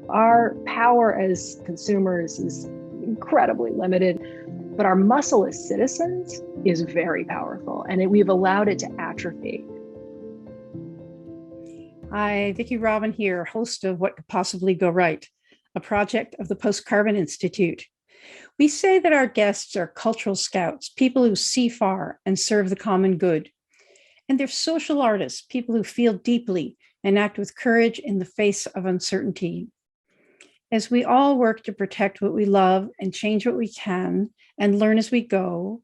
Our power as consumers is incredibly limited, but our muscle as citizens is very powerful, and we've allowed it to atrophy. Hi, Vicki Robin here, host of What Could Possibly Go Right, a project of the Post-Carbon Institute. We say that our guests are cultural scouts, people who see far and serve the common good. And they're social artists, people who feel deeply and act with courage in the face of uncertainty. As we all work to protect what we love and change what we can and learn as we go,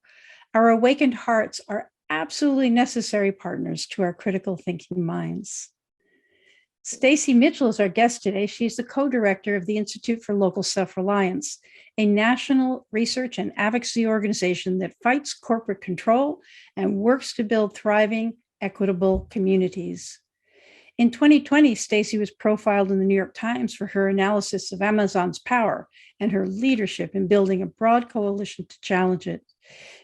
our awakened hearts are absolutely necessary partners to our critical thinking minds. Stacy Mitchell is our guest today. She's the co-director of the Institute for Local Self-Reliance, a national research and advocacy organization that fights corporate control and works to build thriving, equitable communities. In 2020, Stacy was profiled in the New York Times for her analysis of Amazon's power and her leadership in building a broad coalition to challenge it.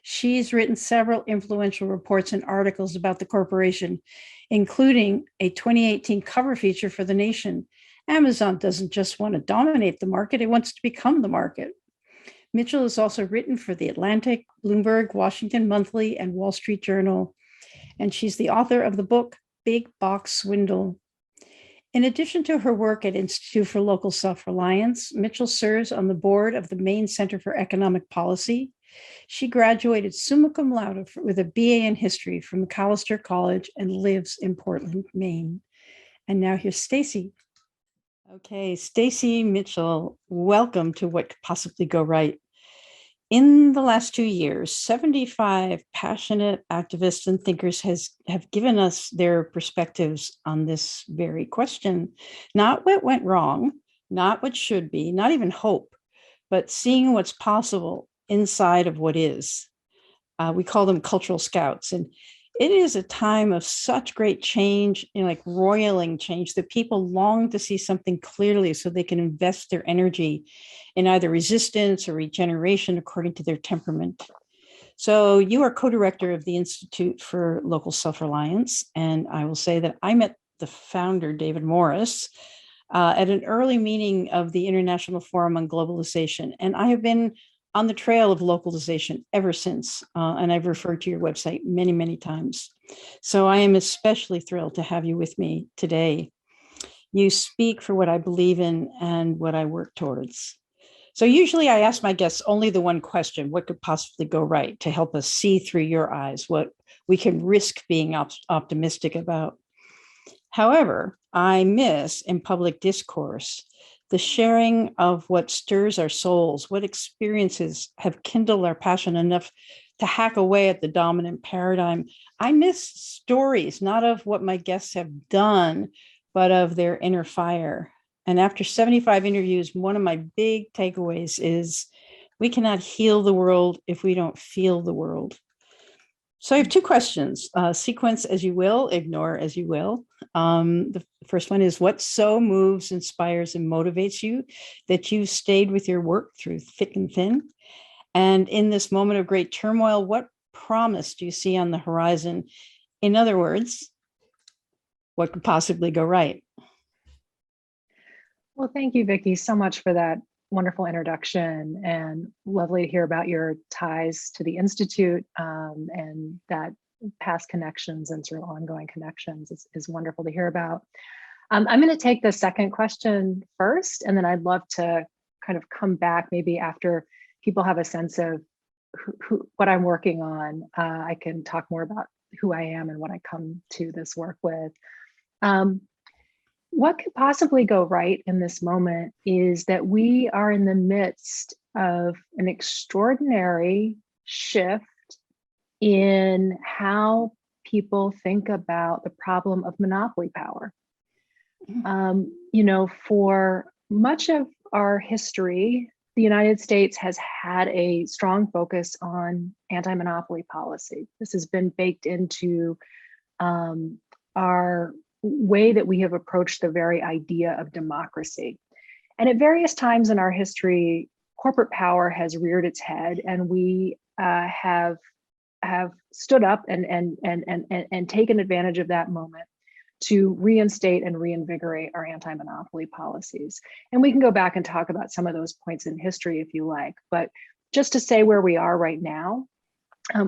She's written several influential reports and articles about the corporation, including a 2018 cover feature for The Nation. Amazon doesn't just want to dominate the market, it wants to become the market. Mitchell has also written for The Atlantic, Bloomberg, Washington Monthly, and Wall Street Journal, and she's the author of the book, Big Box Swindle. In addition to her work at Institute for Local Self-Reliance, Mitchell serves on the board of the Maine Center for Economic Policy. She graduated summa cum laude with a BA in history from Macalester College and lives in Portland, Maine. And now here's Stacy. Okay, Stacy Mitchell, welcome to What Could Possibly Go Right. In the last 2 years, 75 passionate activists and thinkers have given us their perspectives on this very question. Not what went wrong, not what should be, not even hope, but seeing what's possible inside of what is. We call them cultural scouts. And it is a time of such great change, like roiling change, that people long to see something clearly so they can invest their energy in either resistance or regeneration according to their temperament. So you are co-director of the Institute for Local Self-Reliance. And I will say that I met the founder, David Morris, at an early meeting of the International Forum on Globalization. And I have been on the trail of localization ever since, and I've referred to your website many, many times. So I am especially thrilled to have you with me today. You speak for what I believe in and what I work towards. So usually I ask my guests only the one question: what could possibly go right, to help us see through your eyes what we can risk being optimistic about. However, I miss in public discourse the sharing of what stirs our souls, what experiences have kindled our passion enough to hack away at the dominant paradigm. I miss stories, not of what my guests have done, but of their inner fire. And after 75 interviews, one of my big takeaways is we cannot heal the world if we don't feel the world. So I have two questions, sequence as you will, ignore as you will. The first one is, what so moves, inspires, and motivates you that you stayed with your work through thick and thin? And in this moment of great turmoil, what promise do you see on the horizon? In other words, what could possibly go right? Well, thank you, Vicki, so much for that wonderful introduction, and lovely to hear about your ties to the Institute, and that past connections and sort of ongoing connections is wonderful to hear about. I'm going to take the second question first, and then I'd love to kind of come back maybe after people have a sense of what I'm working on. I can talk more about who I am and what I come to this work with. What could possibly go right in this moment is that we are in the midst of an extraordinary shift in how people think about the problem of monopoly power. For much of our history, the United States has had a strong focus on anti-monopoly policy. This has been baked into our way that we have approached the very idea of democracy. And at various times in our history, corporate power has reared its head, and we have stood up and taken advantage of that moment to reinstate and reinvigorate our anti-monopoly policies. And we can go back and talk about some of those points in history if you like, but just to say where we are right now,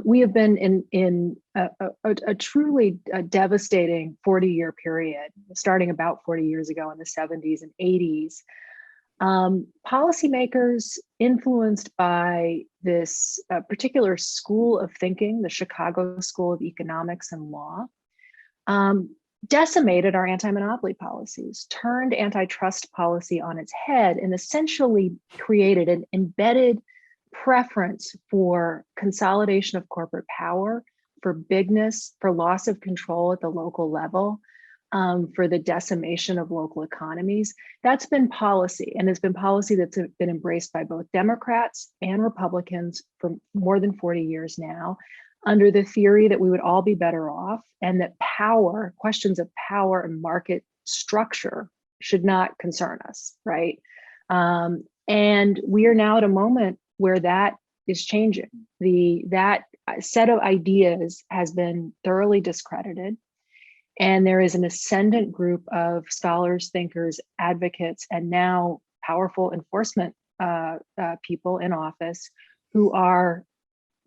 we have been in a truly devastating 40-year period, starting about 40 years ago in the 70s and 80s. Policymakers influenced by this particular school of thinking, the Chicago School of Economics and Law, decimated our anti-monopoly policies, turned antitrust policy on its head, and essentially created an embedded preference for consolidation of corporate power, for bigness, for loss of control at the local level, for the decimation of local economies. That's been policy, and it's been policy that's been embraced by both Democrats and Republicans for more than 40 years now, under the theory that we would all be better off, and that power, questions of power and market structure should not concern us, right? And we are now at a moment where that is changing. That set of ideas has been thoroughly discredited. And there is an ascendant group of scholars, thinkers, advocates, and now powerful enforcement people in office who are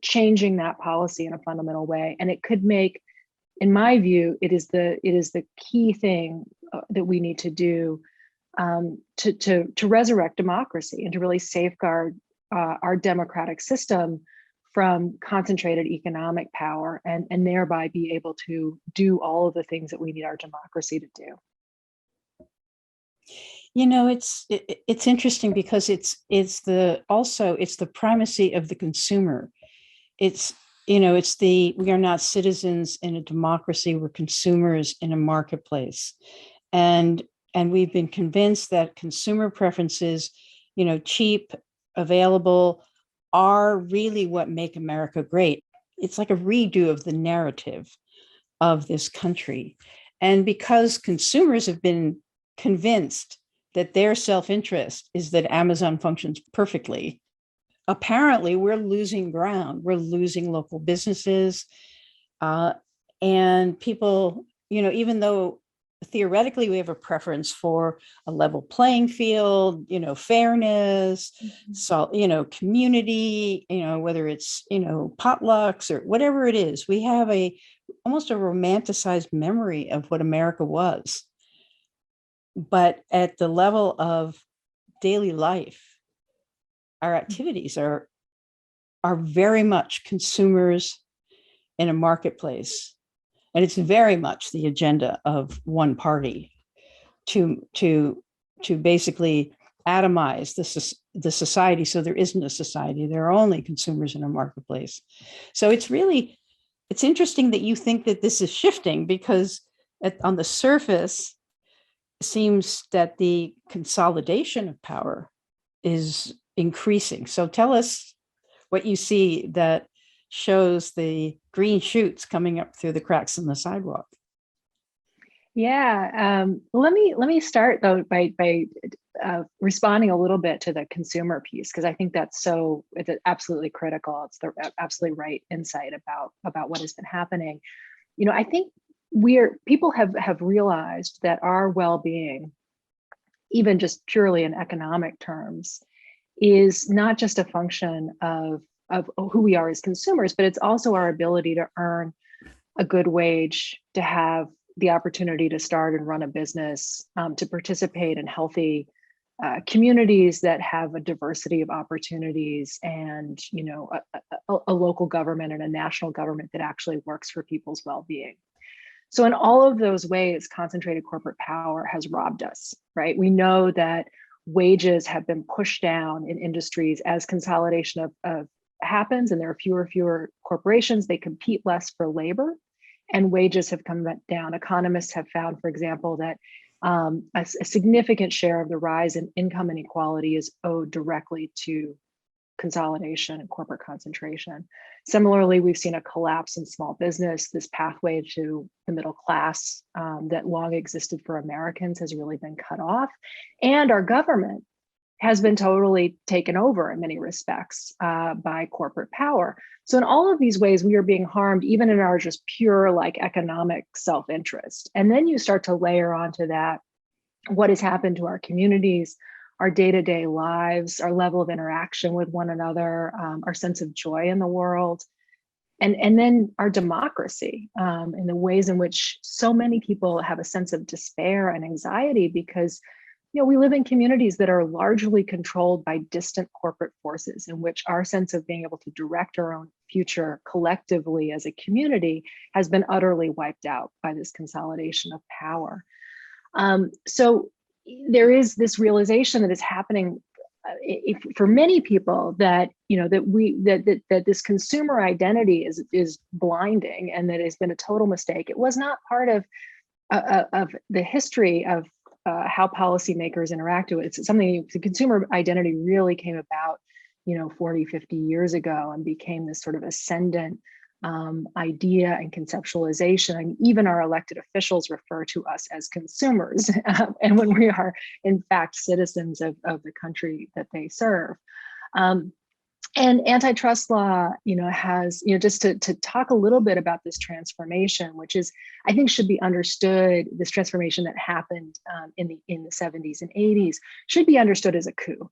changing that policy in a fundamental way. And it could make, in my view, it is the key thing that we need to do to resurrect democracy and to really safeguard our democratic system from concentrated economic power, and thereby be able to do all of the things that we need our democracy to do. You know, it's interesting because it's the primacy of the consumer. We are not citizens in a democracy, we're consumers in a marketplace. And we've been convinced that consumer preferences, cheap, available, are really what make America great. It's like a redo of the narrative of this country. And because consumers have been convinced that their self-interest is that Amazon functions perfectly, apparently we're losing ground. We're losing local businesses. And people, even though theoretically we have a preference for a level playing field, fairness, so, community, whether it's, potlucks or whatever it is, we have almost a romanticized memory of what America was. But at the level of daily life, our activities are very much consumers in a marketplace. And it's very much the agenda of one party to basically atomize the society, so there isn't a society. There are only consumers in a marketplace. So it's interesting that you think that this is shifting, because on the surface, it seems that the consolidation of power is increasing. So tell us what you see that shows the green shoots coming up through the cracks in the sidewalk. Yeah, let me start though by responding a little bit to the consumer piece, because I think it's absolutely critical. It's the absolutely right insight about what has been happening. I think people have realized that our well-being, even just purely in economic terms, is not just a function of who we are as consumers, but it's also our ability to earn a good wage, to have the opportunity to start and run a business, to participate in healthy communities that have a diversity of opportunities, and a local government and a national government that actually works for people's well-being. So in all of those ways, concentrated corporate power has robbed us, right? We know that wages have been pushed down in industries as consolidation of happens, and there are fewer corporations. They compete less for labor, and wages have come down. Economists have found, for example, that a significant share of the rise in income inequality is owed directly to consolidation and corporate concentration. Similarly, we've seen a collapse in small business. This pathway to the middle class that long existed for Americans has really been cut off. And our government has been totally taken over in many respects by corporate power. So in all of these ways, we are being harmed, even in our just pure like economic self-interest. And then you start to layer onto that what has happened to our communities, our day-to-day lives, our level of interaction with one another, our sense of joy in the world, and then our democracy, in the ways in which so many people have a sense of despair and anxiety because we live in communities that are largely controlled by distant corporate forces, in which our sense of being able to direct our own future collectively as a community has been utterly wiped out by this consolidation of power. So there is this realization that is happening for many people that that this consumer identity is blinding, and that has been a total mistake. It was not part of the history of how policymakers interacted with it. It's something, the consumer identity really came about 40, 50 years ago and became this sort of ascendant idea and conceptualization. And even our elected officials refer to us as consumers, and when we are in fact citizens of the country that they serve. And antitrust law, has, just to talk a little bit about this transformation, which is, I think, should be understood. This transformation that happened in the 70s and 80s should be understood as a coup.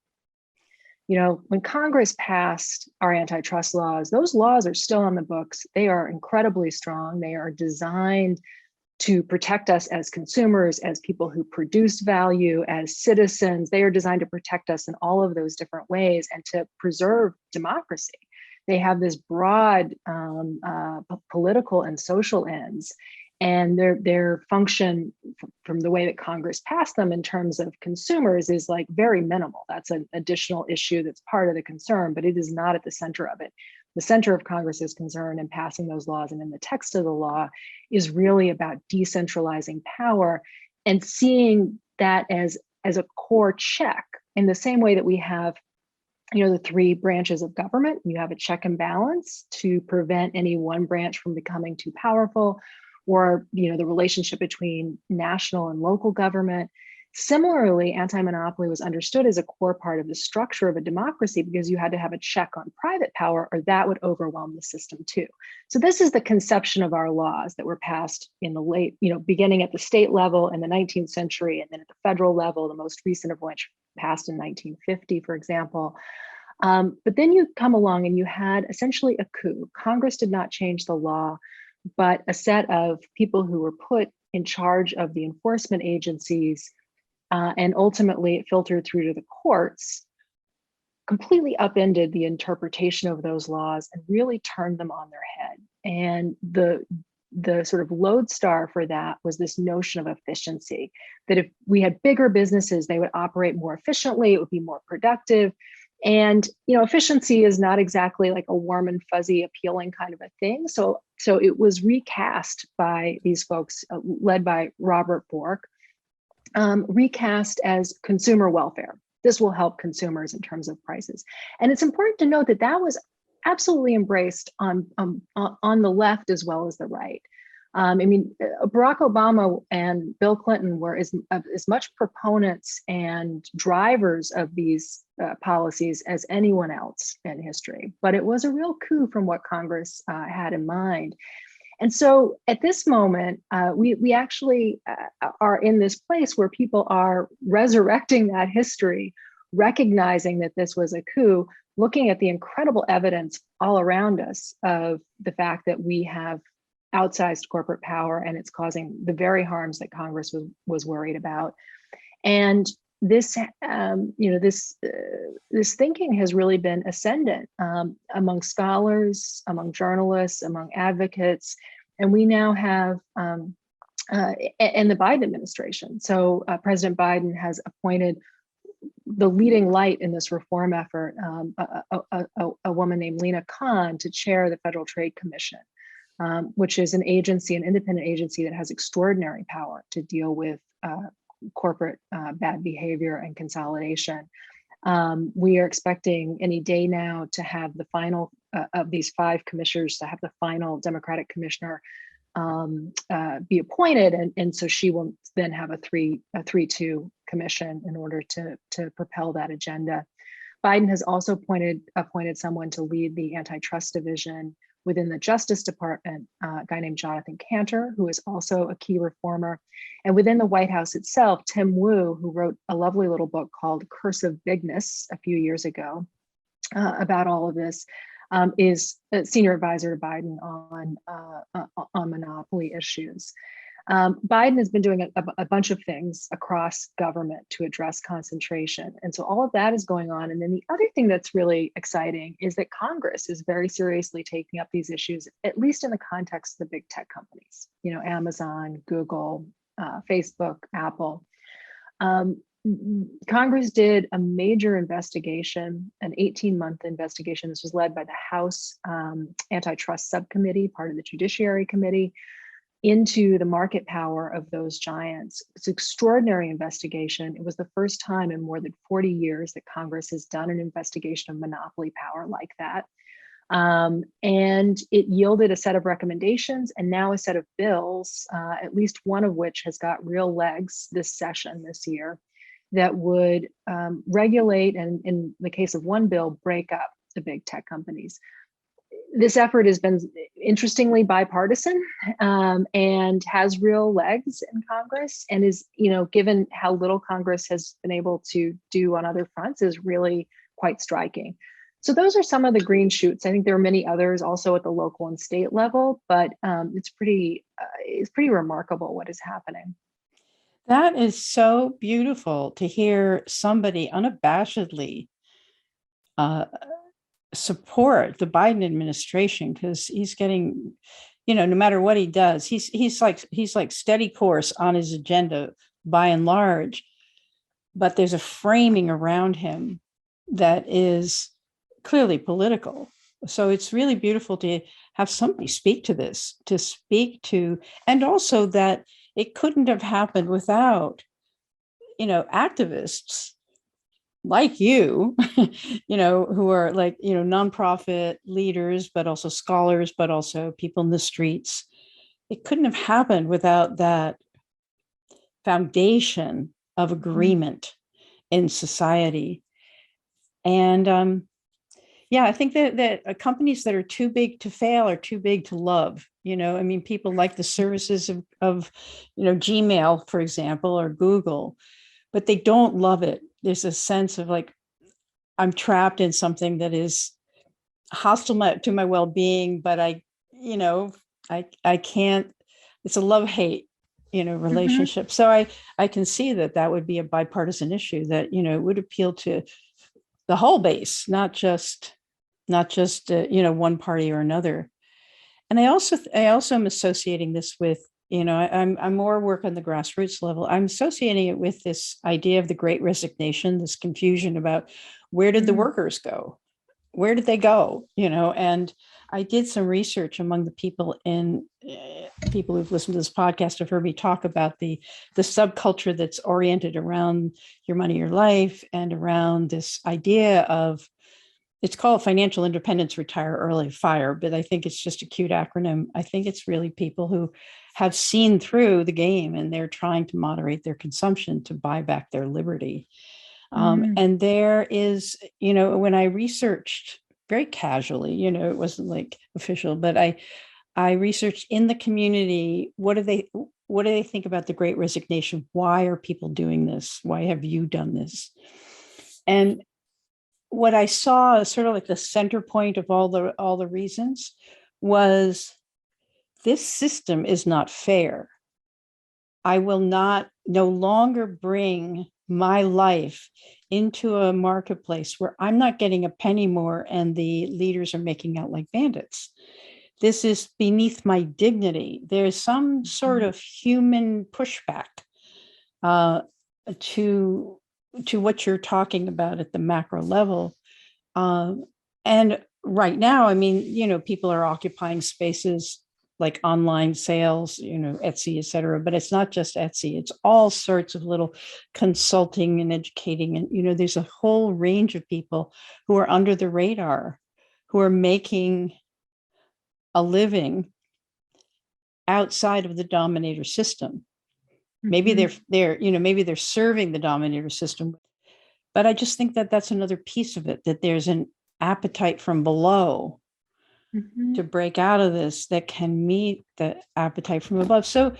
When Congress passed our antitrust laws, those laws are still on the books. They are incredibly strong. They are designed to protect us as consumers, as people who produce value, as citizens. They are designed to protect us in all of those different ways and to preserve democracy. They have this broad political and social ends, and their function from the way that Congress passed them in terms of consumers is like very minimal. That's an additional issue that's part of the concern, but it is not at the center of it. The center of Congress's concern in passing those laws and in the text of the law is really about decentralizing power and seeing that as a core check, in the same way that we have the three branches of government. You have a check and balance to prevent any one branch from becoming too powerful, or the relationship between national and local government. Similarly, anti-monopoly was understood as a core part of the structure of a democracy, because you had to have a check on private power, or that would overwhelm the system too. So this is the conception of our laws that were passed in the late, beginning at the state level in the 19th century, and then at the federal level, the most recent of which passed in 1950, for example. But then you come along and you had essentially a coup. Congress did not change the law, but a set of people who were put in charge of the enforcement agencies, and ultimately it filtered through to the courts, completely upended the interpretation of those laws and really turned them on their head. And the sort of lodestar for that was this notion of efficiency, that if we had bigger businesses, they would operate more efficiently, it would be more productive. And efficiency is not exactly like a warm and fuzzy, appealing kind of a thing. So it was recast by these folks, led by Robert Bork, recast as consumer welfare. This will help consumers in terms of prices. And it's important to note that that was absolutely embraced on the left as well as the right. Barack Obama and Bill Clinton were as much proponents and drivers of these policies as anyone else in history. But it was a real coup from what Congress had in mind. And so at this moment, we actually are in this place where people are resurrecting that history, recognizing that this was a coup, looking at the incredible evidence all around us of the fact that we have outsized corporate power, and it's causing the very harms that Congress was worried about. And this, this thinking has really been ascendant among scholars, among journalists, among advocates, and we now have, and the Biden administration. So President Biden has appointed the leading light in this reform effort, a woman named Lena Khan, to chair the Federal Trade Commission, which is an agency, an independent agency that has extraordinary power to deal with corporate bad behavior and consolidation. We are expecting any day now to have the final of these 5 commissioners, to have the final Democratic commissioner be appointed, and so she will then have a 3-2 commission in order to propel that agenda. Biden has also appointed someone to lead the antitrust division within the Justice Department, a guy named Jonathan Cantor, who is also a key reformer. And within the White House itself, Tim Wu, who wrote a lovely little book called Curse of Bigness a few years ago about all of this, is a senior advisor to Biden on monopoly issues. Biden has been doing a bunch of things across government to address concentration. And so all of that is going on. And then the other thing that's really exciting is that Congress is very seriously taking up these issues, at least in the context of the big tech companies, Amazon, Google, Facebook, Apple. Congress did a major investigation, an 18-month investigation. This was led by the House Antitrust Subcommittee, part of the Judiciary Committee, into the market power of those giants. It's an extraordinary investigation. It was the first time in more than 40 years that Congress has done an investigation of monopoly power like that. And it yielded a set of recommendations and now a set of bills, at least one of which has got real legs this session this year, that would regulate, and in the case of one bill, break up the big tech companies. This effort has been interestingly bipartisan and has real legs in Congress, and is, given how little Congress has been able to do on other fronts, is really quite striking. So those are some of the green shoots. I think there are many others also at the local and state level, but it's pretty remarkable what is happening. That is so beautiful to hear somebody unabashedly support the Biden administration, because he's getting, no matter what he does, he's like steady course on his agenda by and large, but there's a framing around him that is clearly political. So it's really beautiful to have somebody speak to this, and also that it couldn't have happened without, activists like you, who are like, nonprofit leaders, but also scholars, but also people in the streets. It couldn't have happened without that foundation of agreement in society. And I think that companies that are too big to fail are too big to love. People like the services of Gmail, for example, or Google, but they don't love it. There's a sense of like, I'm trapped in something that is hostile to my well-being, but I can't, it's a love-hate, relationship. So I can see that would be a bipartisan issue that, would appeal to the whole base, not just one party or another. And I also am associating this with, I'm more work on the grassroots level. I'm associating it with this idea of the Great Resignation, this confusion about where did the workers go? Where did they go? And I did some research among the people who've listened to this podcast have heard me talk about the subculture that's oriented around your money, your life, and around this idea of, it's called financial independence, retire early, FIRE, but I think it's just a cute acronym. I think it's really people who have seen through the game and they're trying to moderate their consumption to buy back their liberty. And there is, when I researched very casually, it wasn't like official, but I researched in the community, what do they think about the Great Resignation? Why are people doing this? Why have you done this? And what I saw, sort of like the center point of all the reasons, was this system is not fair. I will no longer bring my life into a marketplace where I'm not getting a penny more and the leaders are making out like bandits. This is beneath my dignity. There's some sort of human pushback to what you're talking about at the macro level. And right now, people are occupying spaces like online sales, Etsy, et cetera, but it's not just Etsy. It's all sorts of little consulting and educating. And, there's a whole range of people who are under the radar, who are making a living outside of the dominator system. Maybe maybe they're serving the dominator system, but I just think that that's another piece of it, that there's an appetite from below to break out of this that can meet the appetite from above. So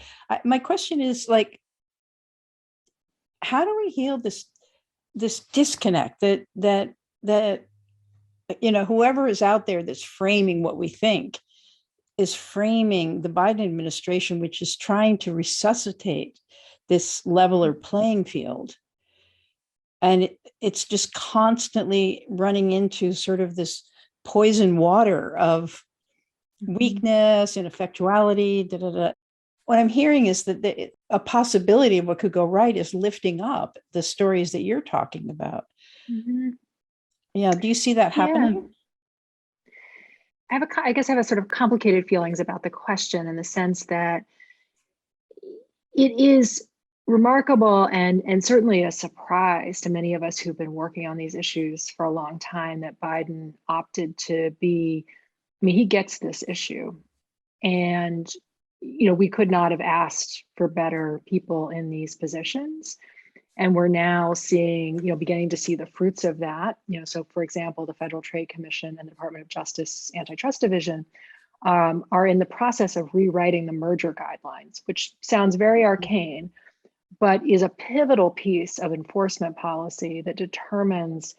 my question is, like, how do we heal this disconnect that whoever is out there that's framing what we think is framing the Biden administration, which is trying to resuscitate this leveler playing field. And it's just constantly running into sort of this poison water of weakness, ineffectuality, What I'm hearing is that a possibility of what could go right is lifting up the stories that you're talking about. Yeah. Do you see that happening? I guess I have a sort of complicated feelings about the question, in the sense that it is remarkable and certainly a surprise to many of us who've been working on these issues for a long time that Biden opted to be, he gets this issue. And, we could not have asked for better people in these positions. And we're now seeing, beginning to see the fruits of that. So for example, the Federal Trade Commission and the Department of Justice Antitrust Division are in the process of rewriting the merger guidelines, which sounds very arcane, but is a pivotal piece of enforcement policy that determines,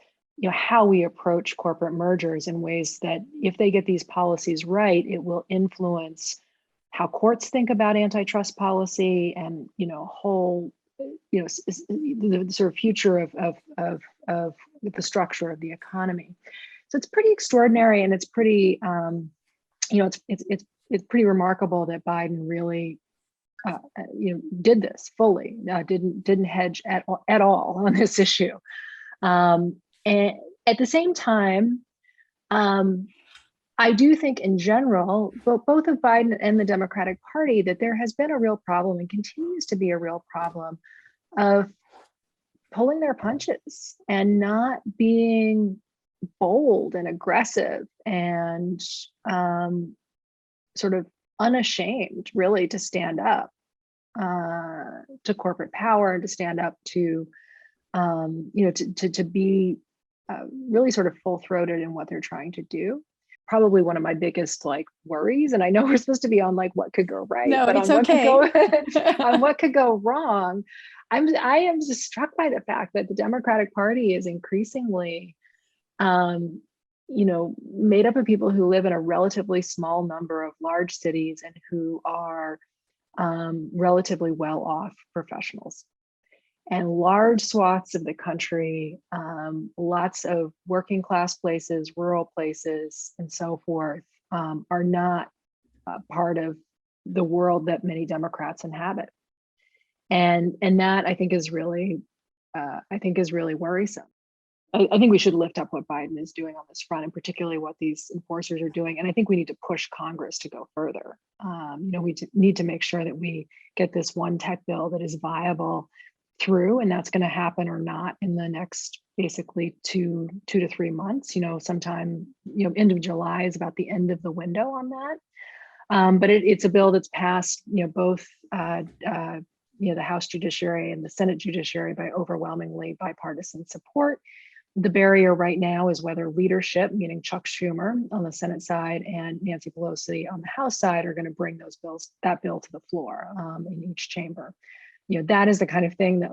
how we approach corporate mergers in ways that, if they get these policies right, it will influence how courts think about antitrust policy and, whole, the sort of future of the structure of the economy. So it's pretty extraordinary, and it's pretty, it's pretty remarkable that Biden really, did this fully, didn't hedge at all on this issue. And at the same time, I do think in general, both of Biden and the Democratic Party, that there has been a real problem and continues to be a real problem of pulling their punches and not being bold and aggressive and sort of unashamed, really, to stand up to corporate power and to stand up to, to be really sort of full-throated in what they're trying to do. Probably one of my biggest worries, and I know we're supposed to be on what could go right, no, but it's on okay. On what could go wrong, I am just struck by the fact that the Democratic Party is increasingly, made up of people who live in a relatively small number of large cities and who are relatively well-off professionals. And large swaths of the country, lots of working class places, rural places, and so forth, are not part of the world that many Democrats inhabit. And that I think is really worrisome. I think we should lift up what Biden is doing on this front, and particularly what these enforcers are doing. And I think we need to push Congress to go further. We need to make sure that we get this one tech bill that is viable through, and that's going to happen or not in the next basically two to 3 months. Sometime end of July is about the end of the window on that. But it's a bill that's passed both the House Judiciary and the Senate Judiciary by overwhelmingly bipartisan support. The barrier right now is whether leadership, meaning Chuck Schumer on the Senate side and Nancy Pelosi on the House side, are going to bring that bill to the floor in each chamber. That is the kind of thing that,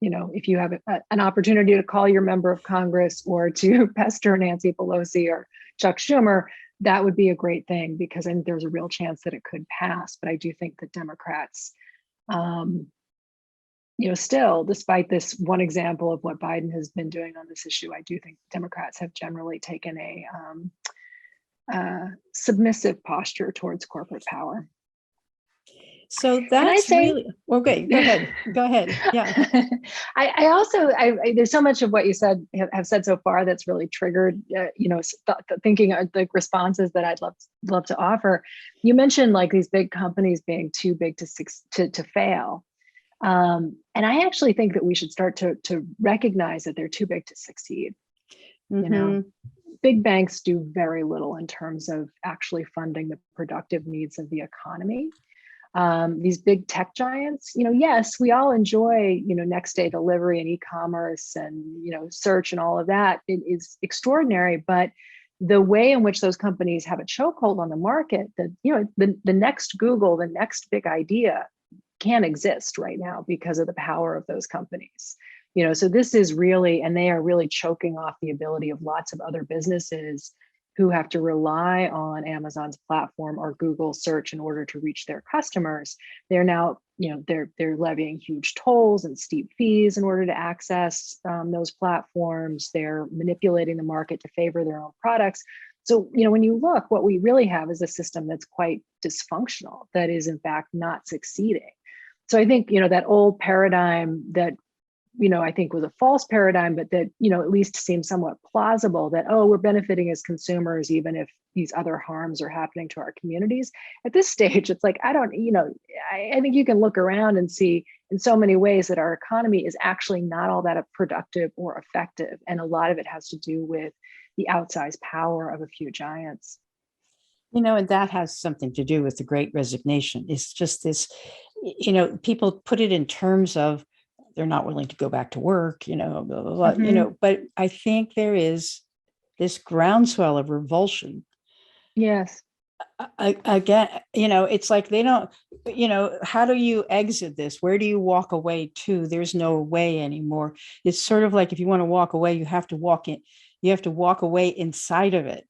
if you have an opportunity to call your member of Congress or to pester Nancy Pelosi or Chuck Schumer, that would be a great thing, because I think there's a real chance that it could pass. But I do think that Democrats, still, despite this one example of what Biden has been doing on this issue, I do think Democrats have generally taken a submissive posture towards corporate power. So that's really okay. Go ahead. Yeah. I also there's so much of what you have said so far that's really triggered, thinking of the responses that I'd love to offer. You mentioned these big companies being too big to fail. And I actually think that we should start to recognize that they're too big to succeed. Big banks do very little in terms of actually funding the productive needs of the economy. these big tech giants, yes, we all enjoy, next day delivery and e-commerce and, search and all of that. It is extraordinary, but the way in which those companies have a chokehold on the market, that, the next Google, the next big idea can't exist right now because of the power of those companies. So this is really, and they are really choking off the ability of lots of other businesses who have to rely on Amazon's platform or Google search in order to reach their customers. They're now, they're levying huge tolls and steep fees in order to access those platforms. They're manipulating the market to favor their own products. So, when you look, what we really have is a system that's quite dysfunctional, that is in fact not succeeding. So I think, that old paradigm that, I think was a false paradigm, but that, at least seems somewhat plausible, that, oh, we're benefiting as consumers, even if these other harms are happening to our communities. At this stage, it's like, I don't, I think you can look around and see in so many ways that our economy is actually not all that productive or effective. And a lot of it has to do with the outsized power of a few giants. And that has something to do with the Great Resignation. It's just this, people put it in terms of they're not willing to go back to work, blah, blah, blah, Mm-hmm. but I think there is this groundswell of revulsion. Yes. Again, it's like they don't, how do you exit this? Where do you walk away to? There's no way anymore. It's sort of like if you want to walk away, you have to walk in. You have to walk away inside of it.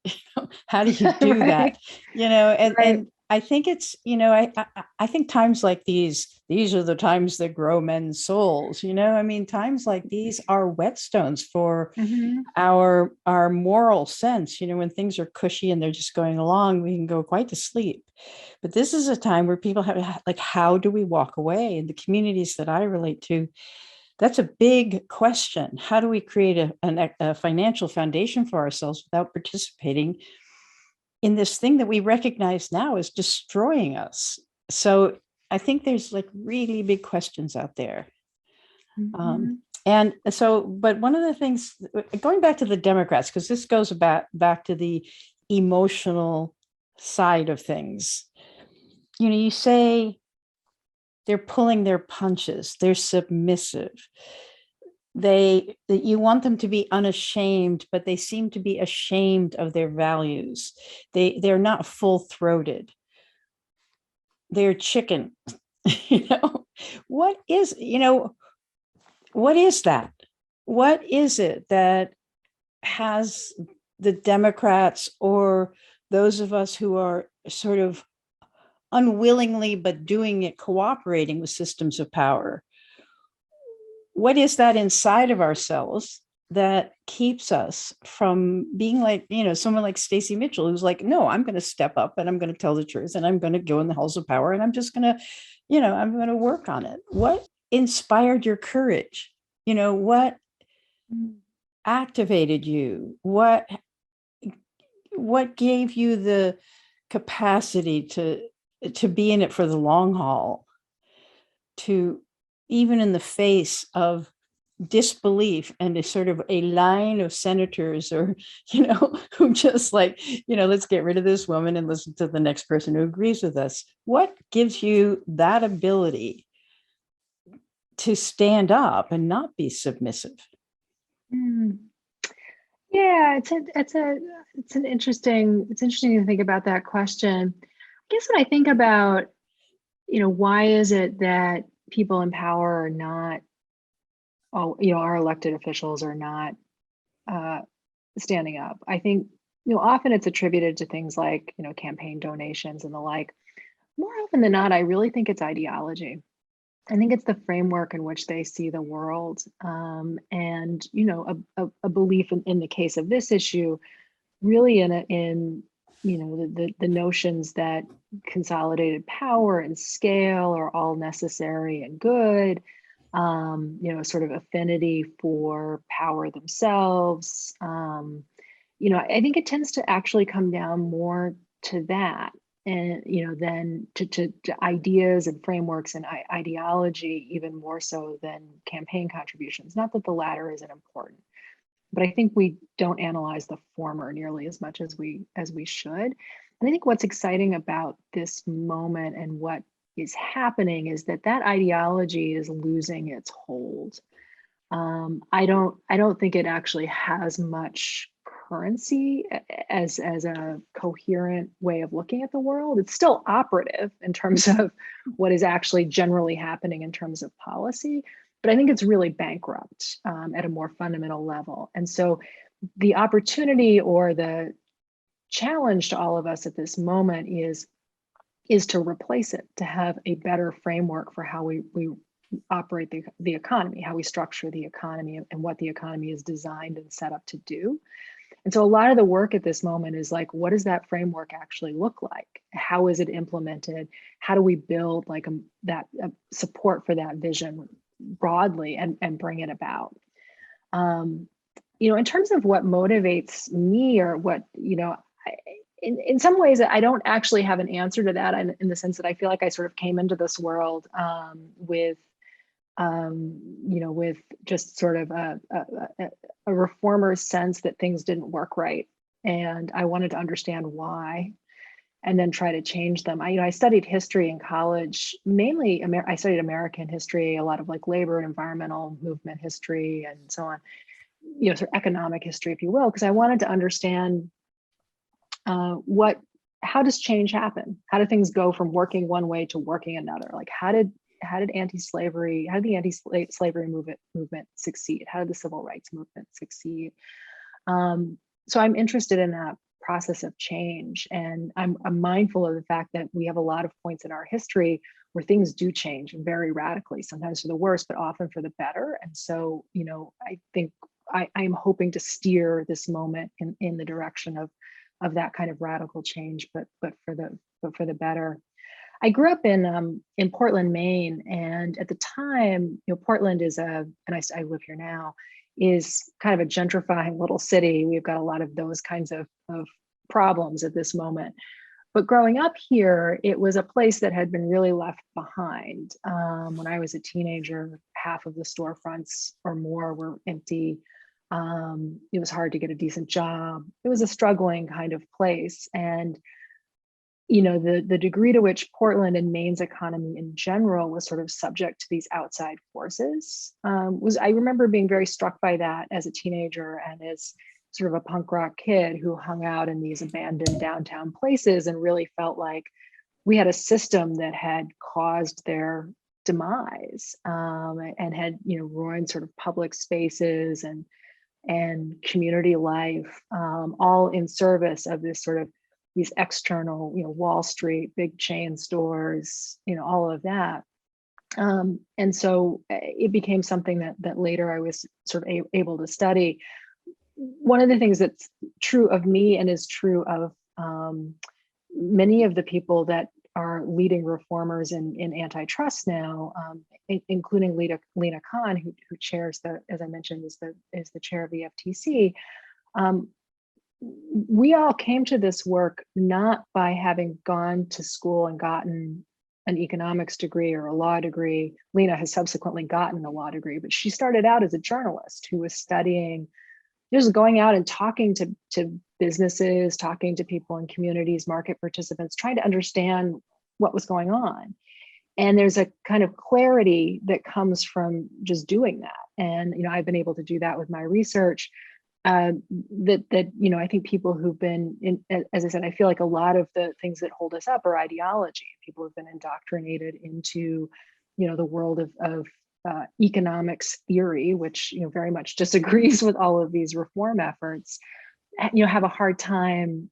How do you do Right. that? And Right. I think it's, I think times like these are the times that grow men's souls. I mean, times like these are whetstones for Mm-hmm. our moral sense. When things are cushy and they're just going along, we can go quite to sleep. But this is a time where people have, like, how do we walk away? In the communities that I relate to, that's a big question. How do we create a financial foundation for ourselves without participating in this thing that we recognize now is destroying us? So I think there's like really big questions out there. Mm-hmm. And so, but one of the things, going back to the Democrats, because this goes back to the emotional side of things, you say they're pulling their punches, they're submissive. You want them to be unashamed, but they seem to be ashamed of their values. They're not full-throated. They're chicken. you know, what is, what is that? What is it that has the Democrats or those of us who are sort of unwillingly but doing it, cooperating with systems of power? What is that inside of ourselves that keeps us from being like, someone like Stacy Mitchell, who's like, no, I'm going to step up and I'm going to tell the truth and I'm going to go in the halls of power and I'm just going to, I'm going to work on it. What inspired your courage? What activated you? What gave you the capacity to be in it for the long haul, to, even in the face of disbelief and a sort of a line of senators or, who just like, let's get rid of this woman and listen to the next person who agrees with us? What gives you that ability to stand up and not be submissive? Mm. Yeah, it's an interesting, it's interesting to think about that question. I guess when I think about, why is it that people in power are not, our elected officials are not standing up? I think, often it's attributed to things like, campaign donations and the like. More often than not, I really think it's ideology. I think it's the framework in which they see the world, and a belief in the case of this issue, really in the notions that consolidated power and scale are all necessary and good. Sort of affinity for power themselves. I think it tends to actually come down more to that, and than to ideas and frameworks and ideology, even more so than campaign contributions. Not that the latter isn't important, but I think we don't analyze the former nearly as much as we should. And I think what's exciting about this moment and what is happening is that ideology is losing its hold. I don't think it actually has much currency as a coherent way of looking at the world. It's still operative in terms of what is actually generally happening in terms of policy, but I think it's really bankrupt at a more fundamental level. And so the opportunity or the challenge to all of us at this moment is to replace it, to have a better framework for how we operate the economy, how we structure the economy, and what the economy is designed and set up to do. And so a lot of the work at this moment is like, what does that framework actually look like? How is it implemented? How do we build like that support for that vision broadly and bring it about? In terms of what motivates me or what, in some ways, I don't actually have an answer to that in the sense that I feel like I sort of came into this world with just sort of a reformer's sense that things didn't work right. And I wanted to understand why and then try to change them. I studied history in college, mainly I studied American history, a lot of like labor and environmental movement history and so on, sort of economic history, if you will, because I wanted to understand how does change happen? How do things go from working one way to working another? Like how did the anti-slavery movement succeed? How did the civil rights movement succeed? So I'm interested in that process of change, and I'm mindful of the fact that we have a lot of points in our history where things do change very radically, sometimes for the worse, but often for the better. And so, I think I'm hoping to steer this moment in the direction of that kind of radical change, but for the better. I grew up in Portland, Maine, and at the time, Portland and I live here now, is kind of a gentrifying little city. We've got a lot of those kinds of problems at this moment. But growing up here, it was a place that had been really left behind. When I was a teenager, half of the storefronts or more were empty. It was hard to get a decent job. It was a struggling kind of place. And the degree to which Portland and Maine's economy in general was sort of subject to these outside forces I remember being very struck by that as a teenager and as sort of a punk rock kid who hung out in these abandoned downtown places and really felt like we had a system that had caused their demise and had ruined sort of public spaces and community life, all in service of this sort of these external, Wall Street, big chain stores, all of that. And so it became something that later I was sort of able to study. One of the things that's true of me and is true of many of the people that are leading reformers in antitrust now, including Lena Khan, who chairs as I mentioned, is the chair of the FTC. We all came to this work not by having gone to school and gotten an economics degree or a law degree. Lena has subsequently gotten a law degree, but she started out as a journalist who was studying, just going out and talking to businesses, talking to people in communities, market participants, trying to understand what was going on. And there's a kind of clarity that comes from just doing that. And I've been able to do that with my research. I think people who've been as I said, I feel like a lot of the things that hold us up are ideology. People have been indoctrinated into, the world of economics theory, which very much disagrees with all of these reform efforts. Have a hard time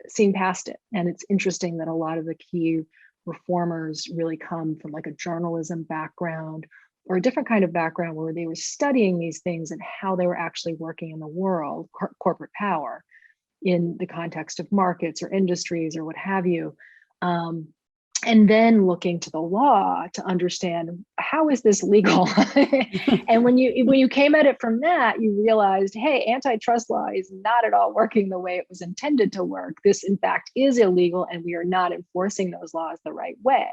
seeing past it. And it's interesting that a lot of the key reformers really come from like a journalism background or a different kind of background where they were studying these things and how they were actually working in the world, corporate power in the context of markets or industries or what have you. and then looking to the law to understand, how is this legal? And when you came at it from that, you realized, hey, antitrust law is not at all working the way it was intended to work. This, in fact, is illegal, and we are not enforcing those laws the right way,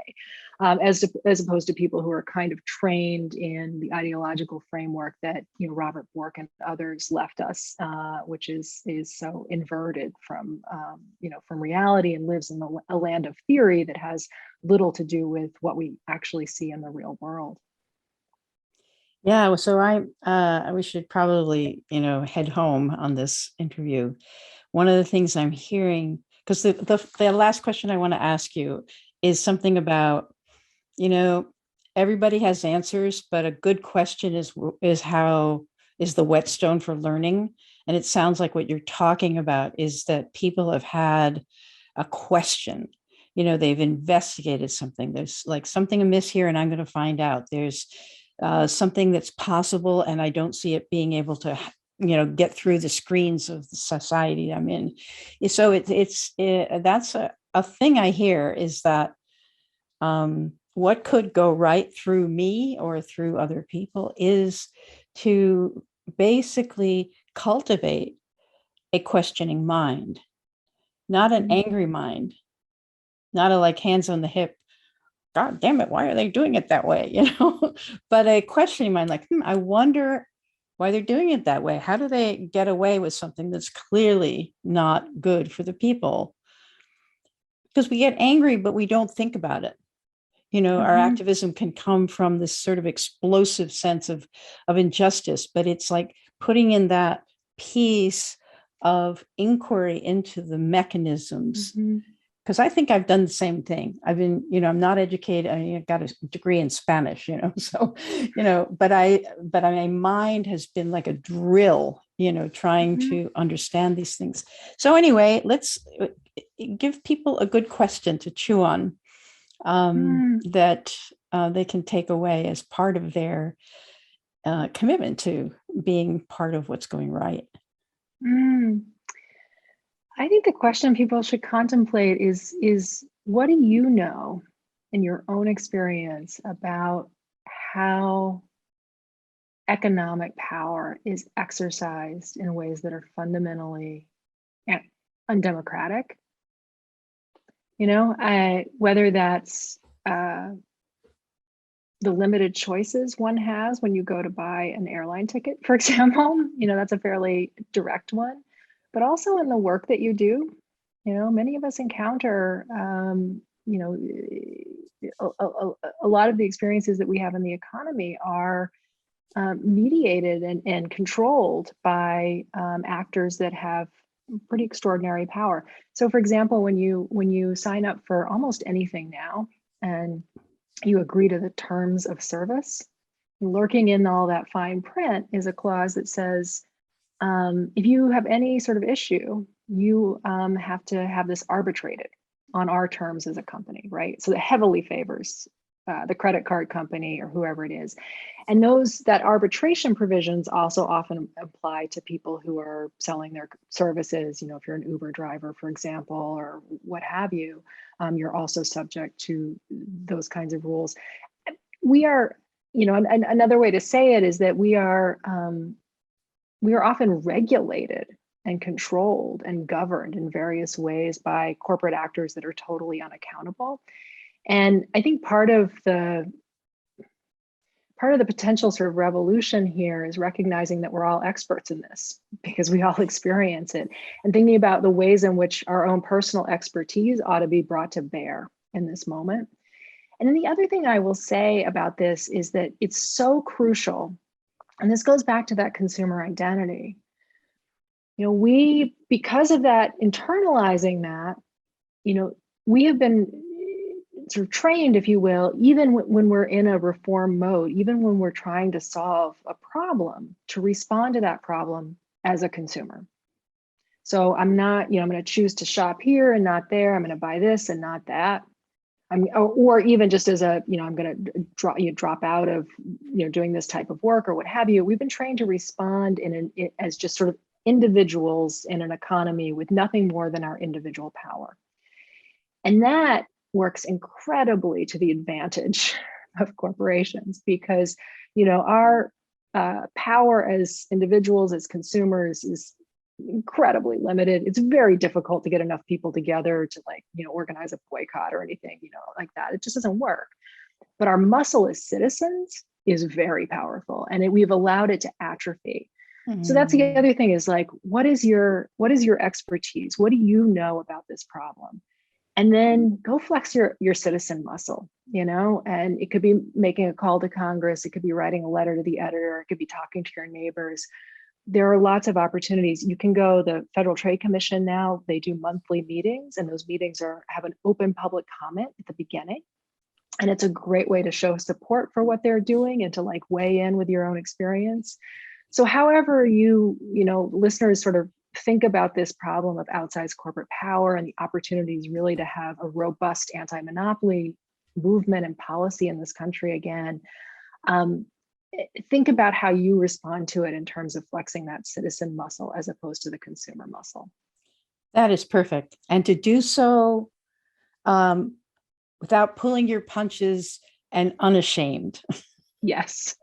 as opposed to people who are kind of trained in the ideological framework that Robert Bork and others left us, which is so inverted from from reality, and lives in a land of theory that has little to do with what we actually see in the real world. Yeah, so we should probably, head home on this interview. One of the things I'm hearing, because the last question I want to ask you is something about, everybody has answers, but a good question is how is the whetstone for learning. And it sounds like what you're talking about is that people have had a question. They've investigated something. There's like something amiss here, and I'm going to find out. There's something that's possible, and I don't see it being able to, get through the screens of the society I'm in. So that's a thing I hear, is that what could go right through me or through other people is to basically cultivate a questioning mind, not an angry mind, not a like hands on the hip, God damn it, why are they doing it that way? But a questioning mind, like, I wonder why they're doing it that way. How do they get away with something that's clearly not good for the people? Because we get angry, but we don't think about it. Our activism can come from this sort of explosive sense of injustice, but it's like putting in that piece of inquiry into the mechanisms. Because I think I've done the same thing. I've been, I'm not educated. I got a degree in Spanish, so, but my mind has been like a drill, trying to understand these things. So anyway, let's give people a good question to chew on, that they can take away as part of their commitment to being part of what's going right. I think the question people should contemplate is what do you know in your own experience about how economic power is exercised in ways that are fundamentally undemocratic? Whether that's the limited choices one has when you go to buy an airline ticket, for example, that's a fairly direct one. But also in the work that you do, many of us encounter, a lot of the experiences that we have in the economy are mediated and controlled by actors that have pretty extraordinary power. So, for example, when you sign up for almost anything now, and you agree to the terms of service, lurking in all that fine print is a clause that says, if you have any sort of issue, you have to have this arbitrated on our terms as a company, right? So that heavily favors the credit card company or whoever it is. And that arbitration provisions also often apply to people who are selling their services. If you're an Uber driver, for example, or what have you, you're also subject to those kinds of rules. We are, and another way to say it is that we are often regulated and controlled and governed in various ways by corporate actors that are totally unaccountable. And I think part of the potential sort of revolution here is recognizing that we're all experts in this because we all experience it, and thinking about the ways in which our own personal expertise ought to be brought to bear in this moment. And then the other thing I will say about this is that it's so crucial, and this goes back to that consumer identity. Because of that, internalizing that, we have been sort of trained, if you will, even when we're in a reform mode, even when we're trying to solve a problem, to respond to that problem as a consumer. So I'm not, I'm going to choose to shop here and not there. I'm going to buy this and not that. Or even just as I'm going to drop out of, doing this type of work or what have you. We've been trained to respond as just sort of individuals in an economy with nothing more than our individual power. And that works incredibly to the advantage of corporations, because, you know, our power as individuals, as consumers, is incredibly limited. It's very difficult to get enough people together to, like, you know, organize a boycott or anything, you know, like that. It just doesn't work. But our muscle as citizens is very powerful, and we've allowed it to atrophy. So that's the other thing, is like, what is your expertise? What do you know about this problem? And then go flex your citizen muscle, you know, and it could be making a call to Congress. It could be writing a letter to the editor. It could be talking to your neighbors. There are lots of opportunities. You can go, the Federal Trade Commission now, they do monthly meetings, and those meetings have an open public comment at the beginning. And it's a great way to show support for what they're doing and to, like, weigh in with your own experience. So however you know, listeners sort of think about this problem of outsized corporate power and the opportunities really to have a robust anti-monopoly movement and policy in this country again, think about how you respond to it in terms of flexing that citizen muscle as opposed to the consumer muscle. That is perfect. And to do so without pulling your punches and unashamed. Yes.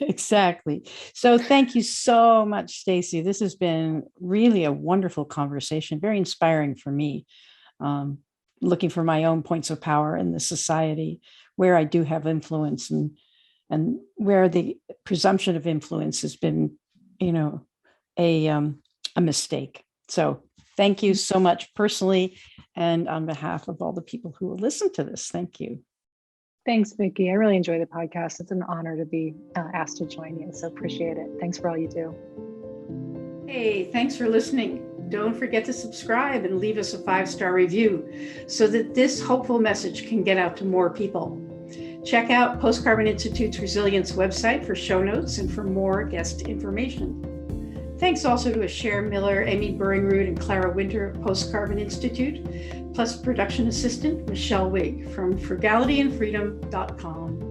Exactly. So thank you so much, Stacy. This has been really a wonderful conversation, very inspiring for me, looking for my own points of power in the society where I do have influence, and where the presumption of influence has been, you know, a mistake. So thank you so much personally, and on behalf of all the people who will listen to this. Thank you. Thanks, Vicki. I really enjoy the podcast. It's an honor to be asked to join you. So appreciate it. Thanks for all you do. Hey, thanks for listening. Don't forget to subscribe and leave us a 5-star review so that this hopeful message can get out to more people. Check out Post Carbon Institute's Resilience website for show notes and for more guest information. Thanks also to Cher Miller, Amy Burringroot, and Clara Winter of Post Carbon Institute, plus production assistant Michelle Wig from frugalityandfreedom.com.